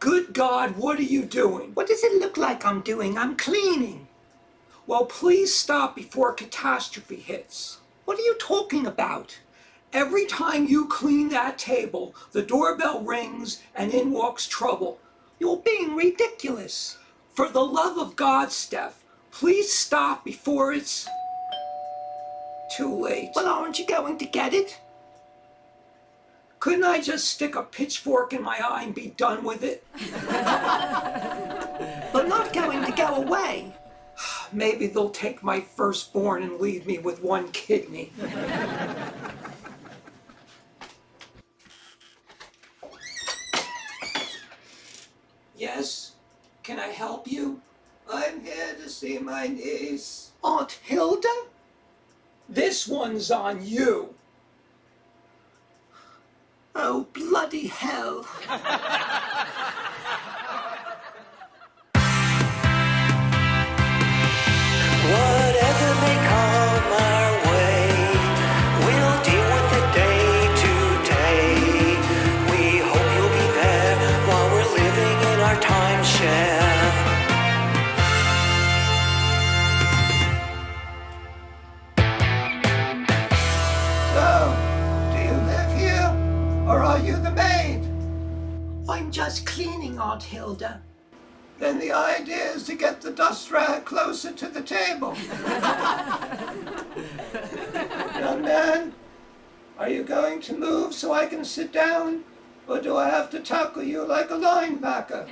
Good God, what are you doing? What does it look like I'm doing? I'm cleaning. Well, please stop before catastrophe hits. What are you talking about? Every time you clean that table, the doorbell rings and in walks trouble. You're being ridiculous. For the love of God, Steph, please stop before it's too late. Well, aren't you going to get it? Couldn't I just stick a pitchfork in my eye and be done with it? They're not going to go away. Maybe they'll take my firstborn and leave me with one kidney. Yes? Can I help you? I'm here to see my niece. Aunt Hilda? This one's on you. Oh, bloody hell. Whatever may come our way, we'll deal with it day to day. We hope you'll be there while we're living in our timeshare. So, do you live here, or are you the maid? I'm just cleaning, Aunt Hilda. Then the idea is to get the dust rag closer to the table. Young man, are you going to move so I can sit down? Or do I have to tackle you like a linebacker?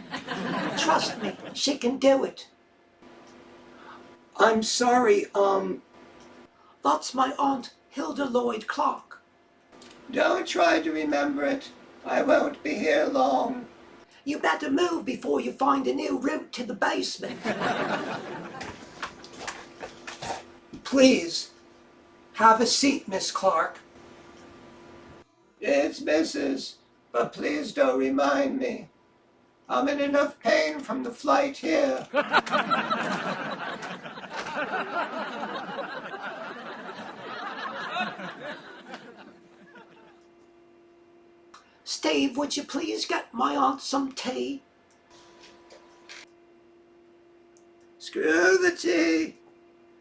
Trust me, she can do it. I'm sorry, That's my Aunt Hilda Lloyd Clark. don't try to remember it. I won't be here long. You better move before you find a new route to the basement. Please, have a seat, Miss Clark. It's Mrs., but please don't remind me. I'm in enough pain from the flight here. Steve, would you please get my aunt some tea? Screw the tea.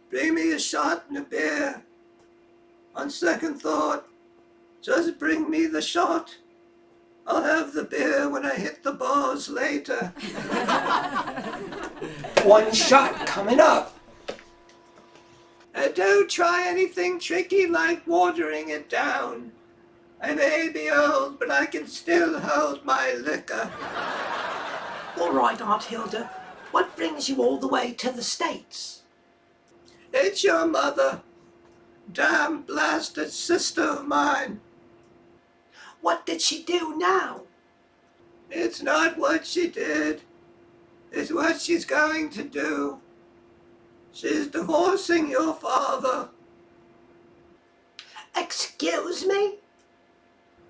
Bring me a shot and a beer. On second thought, just bring me the shot. I'll have the beer when I hit the bars later. One shot coming up. And don't try anything tricky like watering it down. I may be old, but I can still hold my liquor. All right, Aunt Hilda. What brings you all the way to the States? It's your mother. Damn blasted sister of mine. What did she do now? It's not what she did. It's what she's going to do. She's divorcing your father. Excuse me?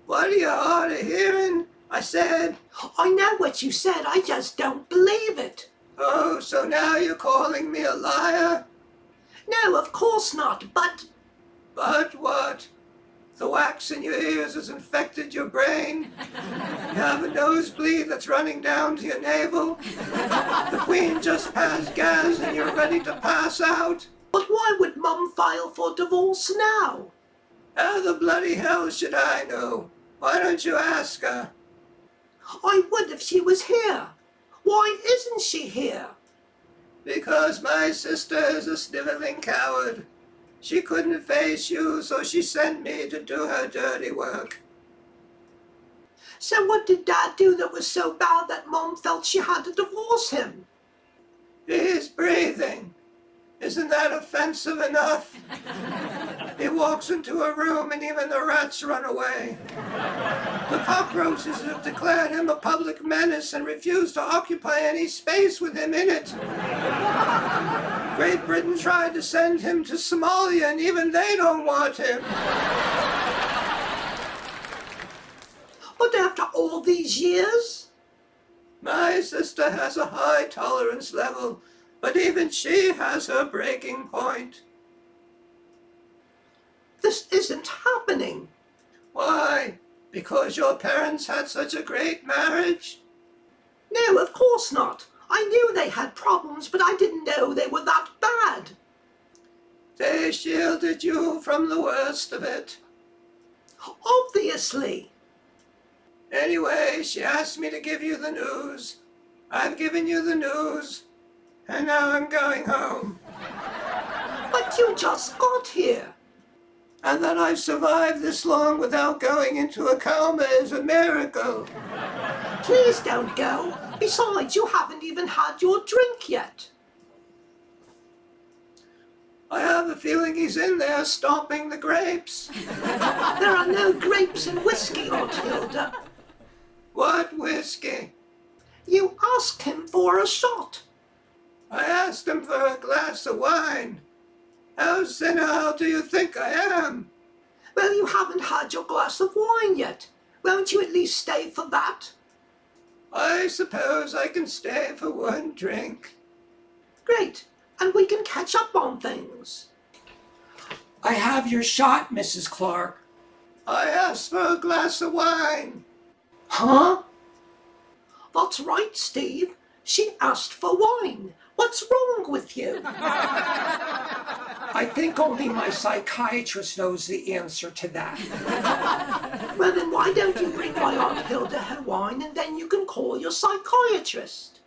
What are you hard of hearing? I said. I know what you said, I just don't believe it. Oh, so now you're calling me a liar? No, of course not, but... But what? The wax in your ears has infected your brain? You have a nosebleed that's running down to your navel? The Queen just passed gas and you're ready to pass out? But why would Mum file for divorce now? How the bloody hell should I know? Why don't you ask her? I would if she was here. Why isn't she here? Because my sister is a sniveling coward. She couldn't face you, so she sent me to do her dirty work. So what did Dad do that was so bad that Mum felt she had to divorce him? He's breathing. Isn't that offensive enough? He walks into a room and even the rats run away. The cockroaches have declared him a public menace and refuse to occupy any space with him in it. Great Britain tried to send him to Somalia and even they don't want him. But after all these years? My sister has a high tolerance level, but even she has her breaking point. This isn't happening. Why? Because your parents had such a great marriage? No, of course not. I knew they had problems, but I didn't know they were that bad. They shielded you from the worst of it. Obviously. Anyway, she asked me to give you the news. I've given you the news, and now I'm going home. But you just got here. And that I've survived this long without going into a coma is a miracle. Please don't go. Besides, you haven't even had your drink yet. I have a feeling he's in there stomping the grapes. There are no grapes in whiskey, Aunt Hilda. What whiskey? You asked him for a shot. I asked him for a glass of wine. How senile do you think I am? Well, you haven't had your glass of wine yet. Won't you at least stay for that? I suppose I can stay for one drink. Great, and we can catch up on things. I have your shot, Mrs. Clark. I asked for a glass of wine. Huh? That's right, Steve. She asked for wine. What's wrong with you? I think only my psychiatrist knows the answer to that. Well, then why don't you bring my Aunt Hilda her wine and then you can call your psychiatrist?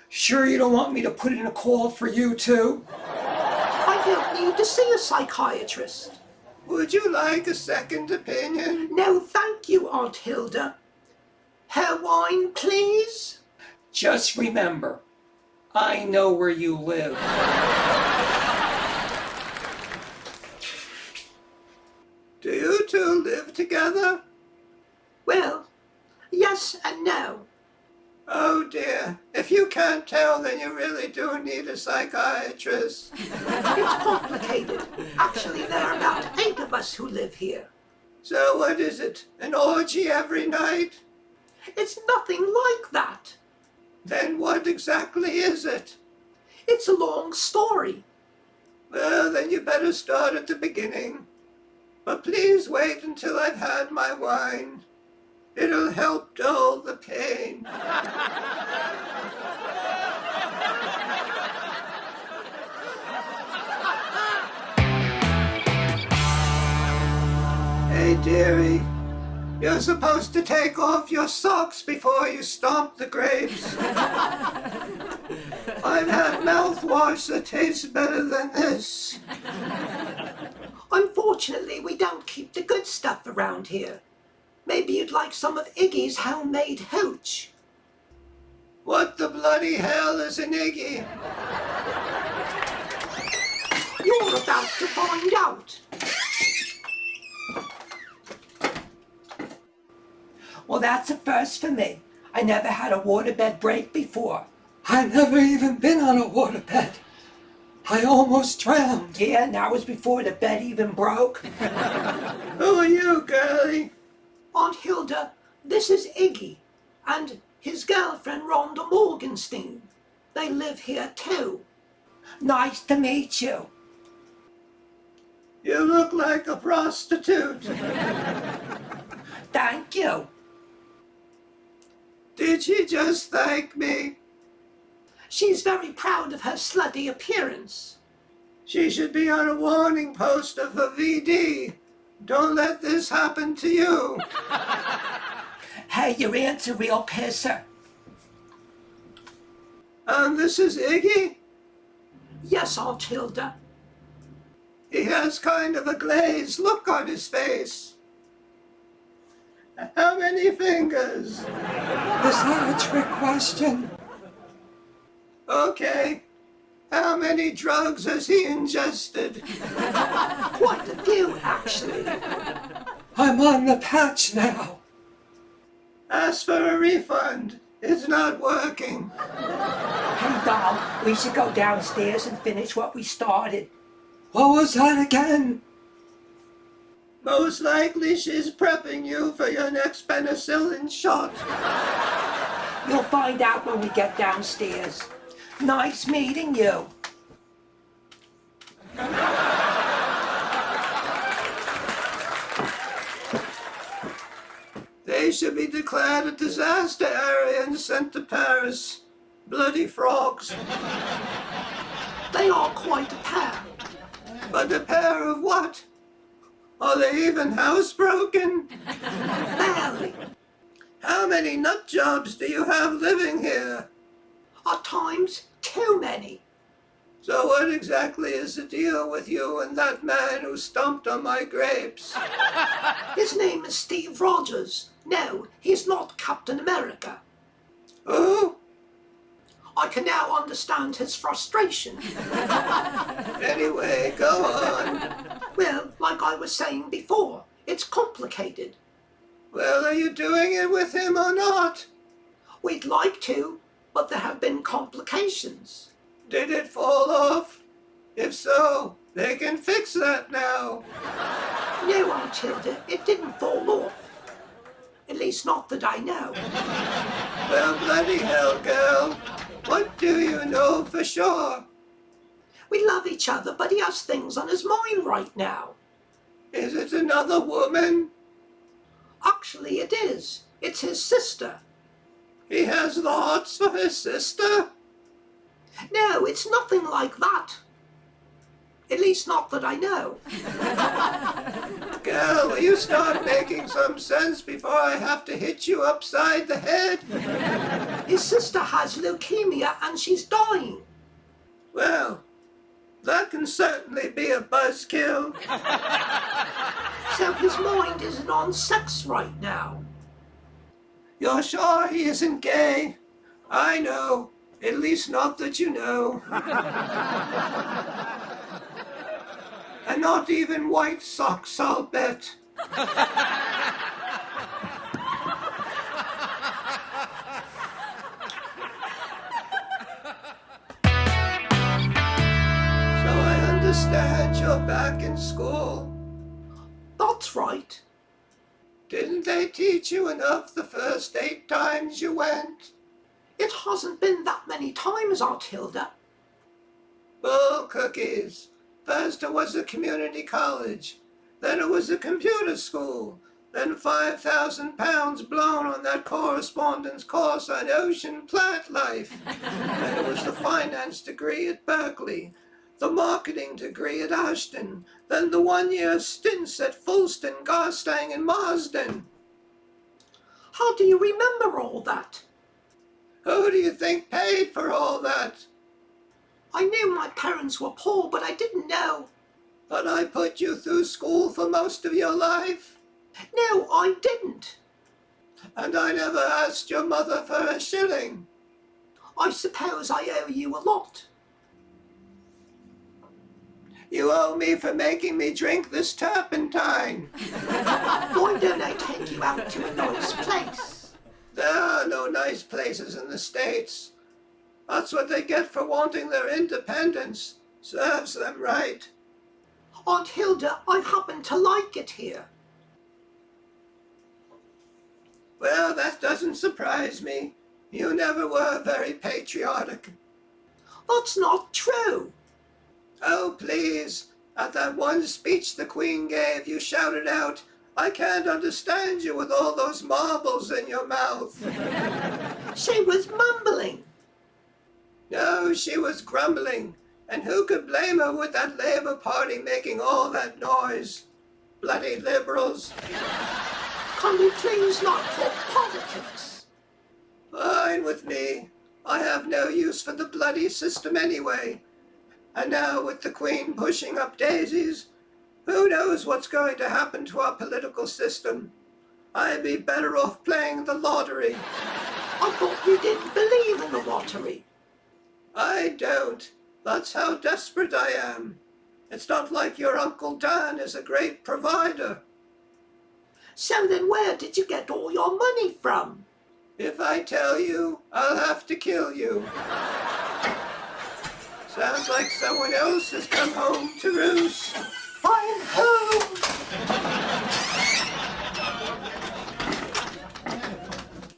Sure you don't want me to put in a call for you too? I don't need to see a psychiatrist. Would you like a second opinion? No, thank you, Aunt Hilda. Her wine, please? Just remember, I know where you live. Do you two live together? Well, yes and no. Oh dear, if you can't tell, then you really do need a psychiatrist. It's complicated. Actually, there are about 8 of us who live here. So what is it, an orgy every night? It's nothing like that. Then what exactly is it? It's a long story. Well, then you better start at the beginning. But please wait until I've had my wine. It'll help dull the pain. Hey, dearie. You're supposed to take off your socks before you stomp the grapes. I've had mouthwash that tastes better than this. Unfortunately, we don't keep the good stuff around here. Maybe you'd like some of Iggy's homemade hooch. What the bloody hell is an Iggy? You're about to find out. Well, that's a first for me. I never had a waterbed break before. I never even been on a waterbed. I almost drowned. Yeah, and that was before the bed even broke. Who are you, girlie? Aunt Hilda, this is Iggy and his girlfriend Rhonda Morgenstein. They live here too. Nice to meet you. You look like a prostitute. Thank you. Did she just thank me? She's very proud of her slutty appearance. She should be on a warning poster for VD. Don't let this happen to you. Hey, your aunt's a real pisser. And this is Iggy? Yes, Aunt Hilda. He has kind of a glazed look on his face. How many fingers? Is that a trick question? Okay. How many drugs has he ingested? Quite a few, actually. I'm on the patch now. Ask for a refund. It's not working. Hey, doll, we should go downstairs and finish what we started. What was that again? Most likely she's prepping you for your next penicillin shot. You'll find out when we get downstairs. Nice meeting you. They should be declared a disaster area and sent to Paris. Bloody frogs. They are quite a pair. But a pair of what? Are they even housebroken? Barely. How many nut jobs do you have living here? At times, too many. So what exactly is the deal with you and that man who stomped on my grapes? His name is Steve Rogers. No, he's not Captain America. Who? I can now understand his frustration. Anyway, go on. Well, like I was saying before, it's complicated. Well, are you doing it with him or not? We'd like to, but there have been complications. Did it fall off? If so, they can fix that now. No, Aunt Hilda, it didn't fall off. At least not that I know. Well, bloody hell, girl. What do you know for sure? We love each other, but he has things on his mind right now. Is it another woman? Actually, it is. It's his sister. He has the hots for his sister? No, it's nothing like that. At least not that I know. Girl, will you start making some sense before I have to hit you upside the head? His sister has leukemia and she's dying. Well, that can certainly be a buzzkill. So his mind isn't on sex right now. You're sure he isn't gay? I know. At least not that you know. And not even white socks, I'll bet. So I understand you're back in school. That's right. Didn't they teach you enough the first 8 times you went? It hasn't been that many times, Aunt Hilda. Bull cookies. First it was a community college, then it was a computer school, then 5,000 pounds blown on that correspondence course on ocean plant life. Then it was the finance degree at Berkeley, the marketing degree at Ashton, then the 1-year stints at Fulston, Garstang and Marsden. How do you remember all that? Who do you think paid for all that? I knew my parents were poor, but I didn't know. But I put you through school for most of your life. No, I didn't. And I never asked your mother for a shilling. I suppose I owe you a lot. You owe me for making me drink this turpentine. Why don't I take you out to a nice place? There are no nice places in the States. That's what they get for wanting their independence. Serves them right. Aunt Hilda, I happen to like it here. Well, that doesn't surprise me. You never were very patriotic. That's not true. Oh, please. At that one speech the Queen gave, you shouted out, "I can't understand you with all those marbles in your mouth." She was mumbling. No, she was grumbling. And who could blame her with that Labour Party making all that noise? Bloody Liberals. Can we please not talk politics? Fine with me. I have no use for the bloody system anyway. And now with the Queen pushing up daisies, who knows what's going to happen to our political system? I'd be better off playing the lottery. I thought you didn't believe in the lottery. I don't. That's how desperate I am. It's not like your Uncle Dan is a great provider. So then where did you get all your money from? If I tell you, I'll have to kill you. Sounds like someone else has come home to roost. I'm home.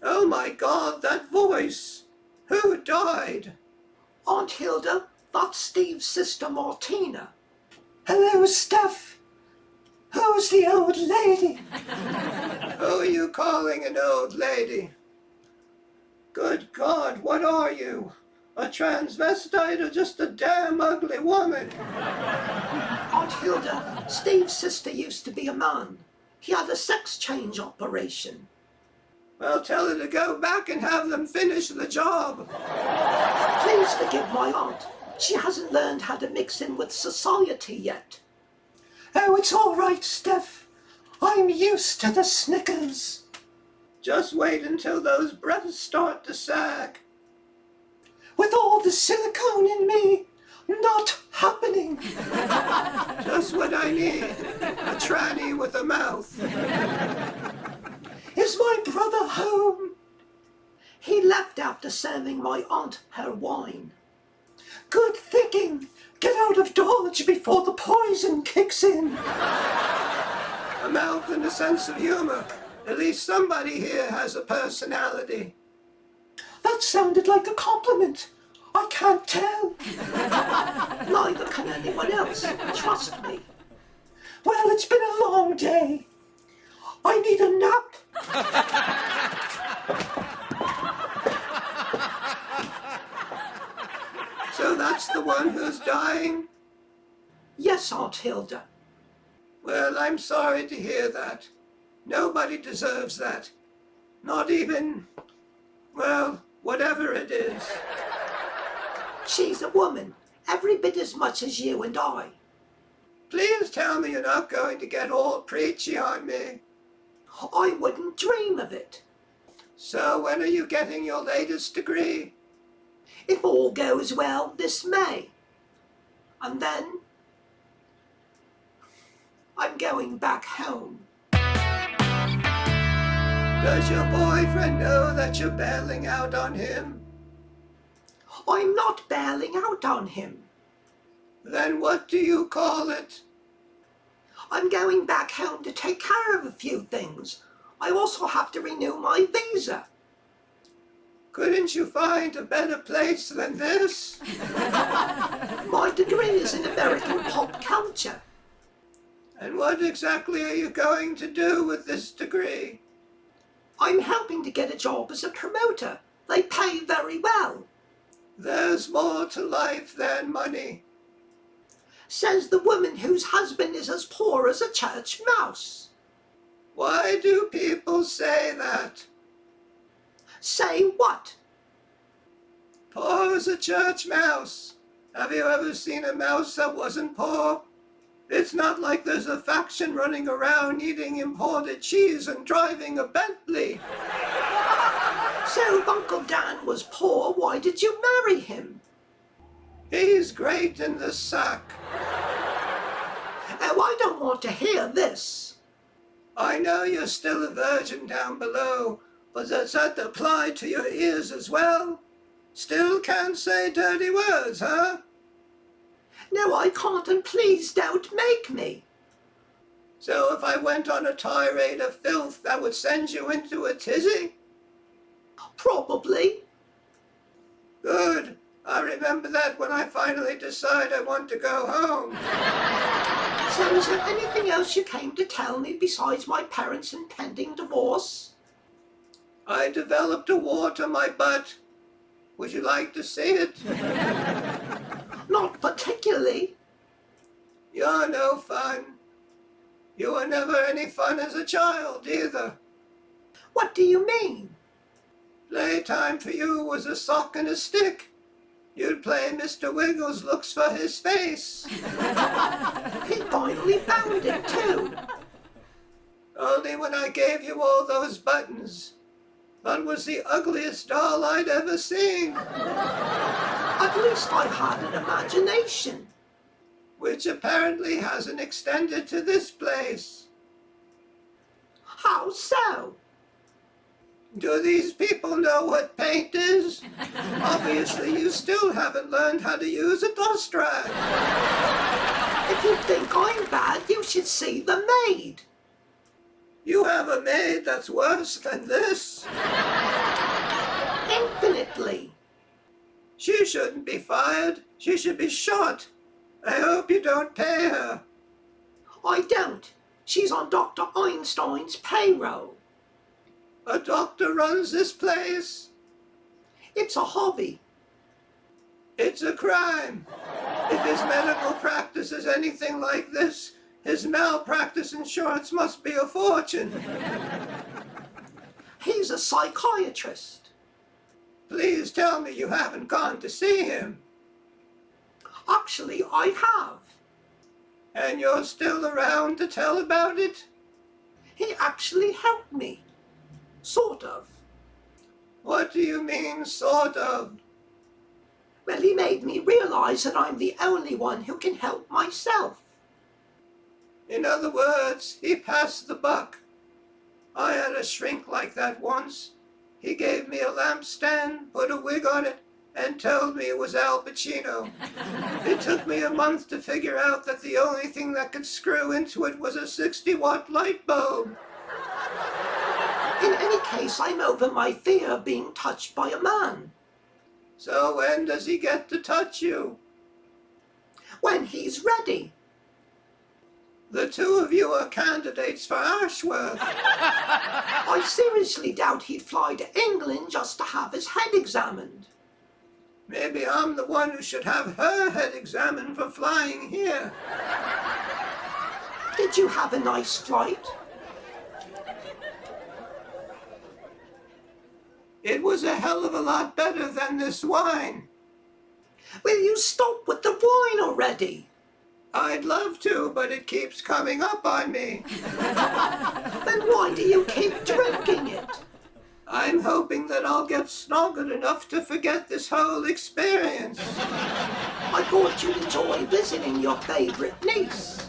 Oh my God, that voice. Who died? Aunt Hilda, that's Steve's sister Martina. Hello, Steph. Who's was the old lady. Who are you calling an old lady? Good God, what are you? A transvestite or just a damn ugly woman? Aunt Hilda, Steve's sister used to be a man. He had a sex change operation. Well, tell her to go back and have them finish the job. Please forgive my aunt. She hasn't learned how to mix in with society yet. Oh, it's all right, Steph. I'm used to the Snickers. Just wait until those breasts start to sag. With all the silicone in me, not happening. Just what I need. A tranny with a mouth. Is my brother home? He left after serving my aunt her wine. Good thinking. Get out of Dodge before the poison kicks in. A mouth and a sense of humor. At least somebody here has a personality. That sounded like a compliment. I can't tell. Neither can anyone else. Trust me. Well, it's been a long day. I need a nap. So that's the one who's dying? Yes, Aunt Hilda. Well, I'm sorry to hear that. Nobody deserves that. Not even, well, whatever it is. She's a woman, every bit as much as you and I. Please tell me you're not going to get all preachy on me. I wouldn't dream of it. So when are you getting your latest degree? If all goes well this May. And then I'm going back home. Does your boyfriend know that you're bailing out on him? I'm not bailing out on him. Then what do you call it? I'm going back home to take care of a few things. I also have to renew my visa. Couldn't you find a better place than this? My degree is in American pop culture. And what exactly are you going to do with this degree? I'm helping to get a job as a promoter. They pay very well. There's more to life than money. Says the woman whose husband is as poor as a church mouse. Why do people say that? Say what? Poor as a church mouse. Have you ever seen a mouse that wasn't poor? It's not like there's a faction running around eating imported cheese and driving a Bentley. So if Uncle Dan was poor, why did you marry him? He's great in the sack. Oh, I don't want to hear this. I know you're still a virgin down below, but does that apply to your ears as well? Still can't say dirty words, huh? No, I can't, and please don't make me. So if I went on a tirade of filth, that would send you into a tizzy? Probably. Good. I remember that when I finally decide I want to go home. So is there anything else you came to tell me besides my parents' impending divorce? I developed a wart on my butt. Would you like to see it? Not particularly. You're no fun. You were never any fun as a child, either. What do you mean? Playtime for you was a sock and a stick. You'd play Mr. Wiggles looks for his face. He finally found it too. Only when I gave you all those buttons. That was the ugliest doll I'd ever seen. At least I had an imagination. Which apparently hasn't extended to this place. How so? Do these people know what paint is? Obviously, you still haven't learned how to use a dust rag. If you think I'm bad, you should see the maid. You have a maid that's worse than this. Infinitely. She shouldn't be fired. She should be shot. I hope you don't pay her. I don't. She's on Dr. Einstein's payroll. A doctor runs this place? It's a hobby. It's a crime. If his medical practice is anything like this, his malpractice insurance must be a fortune. He's a psychiatrist. Please tell me you haven't gone to see him. Actually, I have. And you're still around to tell about it? He actually helped me. Sort of. What do you mean, sort of? Well, he made me realize that I'm the only one who can help myself. In other words, he passed the buck. I had a shrink like that once. He gave me a lampstand, put a wig on it, and told me it was Al Pacino. It took me a month to figure out that the only thing that could screw into it was a 60-watt light bulb. In any case, I'm over my fear of being touched by a man. So when does he get to touch you? When he's ready. The two of you are candidates for Ashworth. I seriously doubt he'd fly to England just to have his head examined. Maybe I'm the one who should have her head examined for flying here. Did you have a nice flight? It was a hell of a lot better than this wine. Will you stop with the wine already? I'd love to, but it keeps coming up on me. Then why do you keep drinking it? I'm hoping that I'll get snoggled enough to forget this whole experience. I thought you'd enjoy visiting your favorite niece.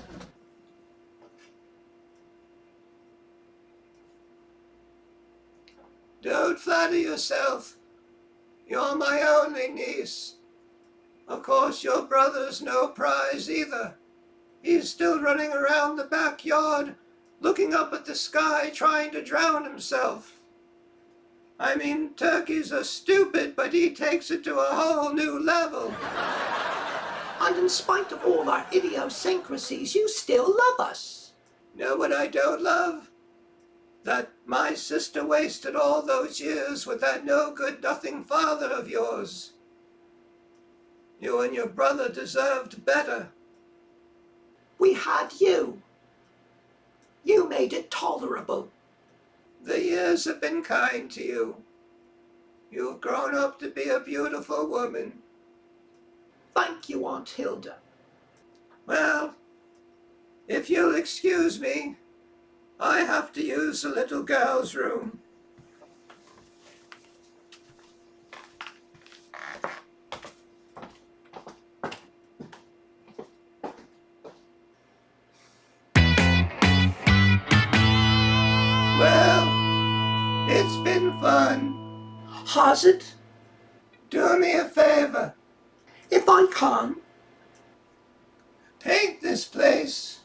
Don't flatter yourself. You're my only niece. Of course, your brother's no prize either. He's still running around the backyard, looking up at the sky, trying to drown himself. I mean, turkeys are stupid, but he takes it to a whole new level. And in spite of all our idiosyncrasies, you still love us. Know what I don't love? That my sister wasted all those years with that no-good-nothing father of yours. You and your brother deserved better. We had you. You made it tolerable. The years have been kind to you. You've grown up to be a beautiful woman. Thank you, Aunt Hilda. Well, if you'll excuse me, I have to use the little girl's room. Well, it's been fun. Has it? Do me a favor. If I can. Paint this place.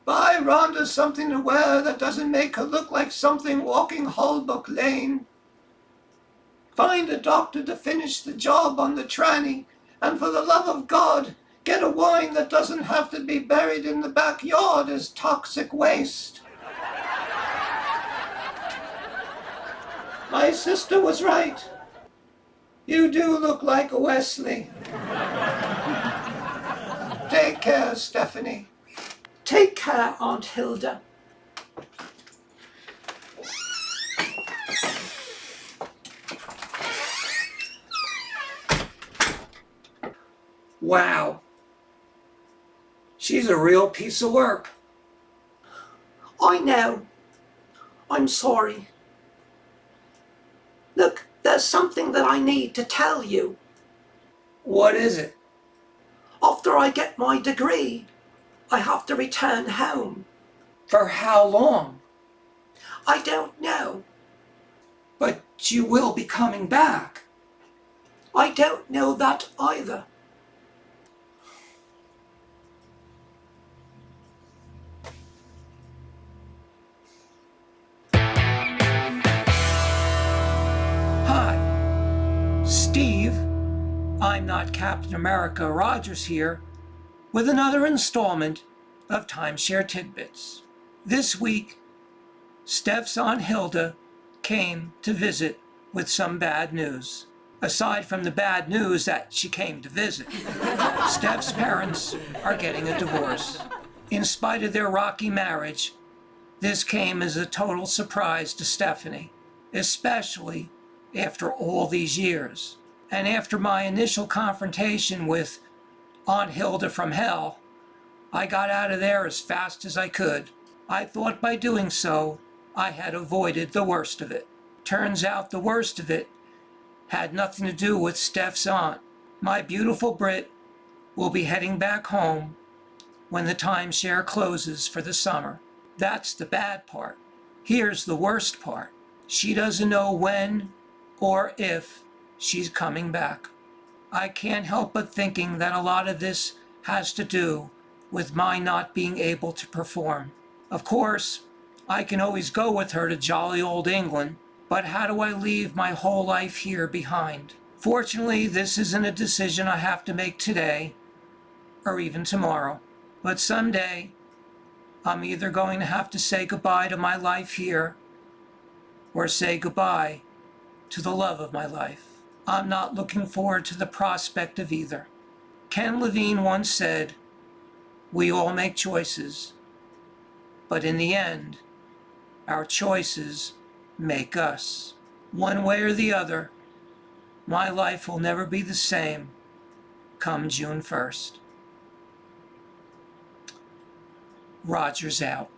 Buy Rhonda something to wear that doesn't make her look like something walking Holbrook Lane. Find a doctor to finish the job on the tranny, and for the love of God, get a wine that doesn't have to be buried in the backyard as toxic waste. My sister was right. You do look like a Wesley. Take care, Stephanie. Take care, Aunt Hilda. Wow. She's a real piece of work. I know. I'm sorry. Look, there's something that I need to tell you. What is it? After I get my degree, I have to return home. For how long? I don't know. But you will be coming back. I don't know that either. Hi, Steve. I'm not Captain America Rogers here with another installment of Timeshare Tidbits. This week, Steph's Aunt Hilda came to visit with some bad news. Aside from the bad news that she came to visit, Steph's parents are getting a divorce. In spite of their rocky marriage, this came as a total surprise to Stephanie, especially after all these years. And after my initial confrontation with Aunt Hilda from hell, I got out of there as fast as I could. I thought by doing so, I had avoided the worst of it. Turns out the worst of it had nothing to do with Steph's aunt. My beautiful Brit will be heading back home when the timeshare closes for the summer. That's the bad part. Here's the worst part. She doesn't know when or if she's coming back. I can't help but thinking that a lot of this has to do with my not being able to perform. Of course, I can always go with her to jolly old England, but how do I leave my whole life here behind? Fortunately, this isn't a decision I have to make today or even tomorrow. But someday, I'm either going to have to say goodbye to my life here or say goodbye to the love of my life. I'm not looking forward to the prospect of either. Ken Levine once said, "We all make choices, but in the end, our choices make us." One way or the other, my life will never be the same come June 1st. Roger's out.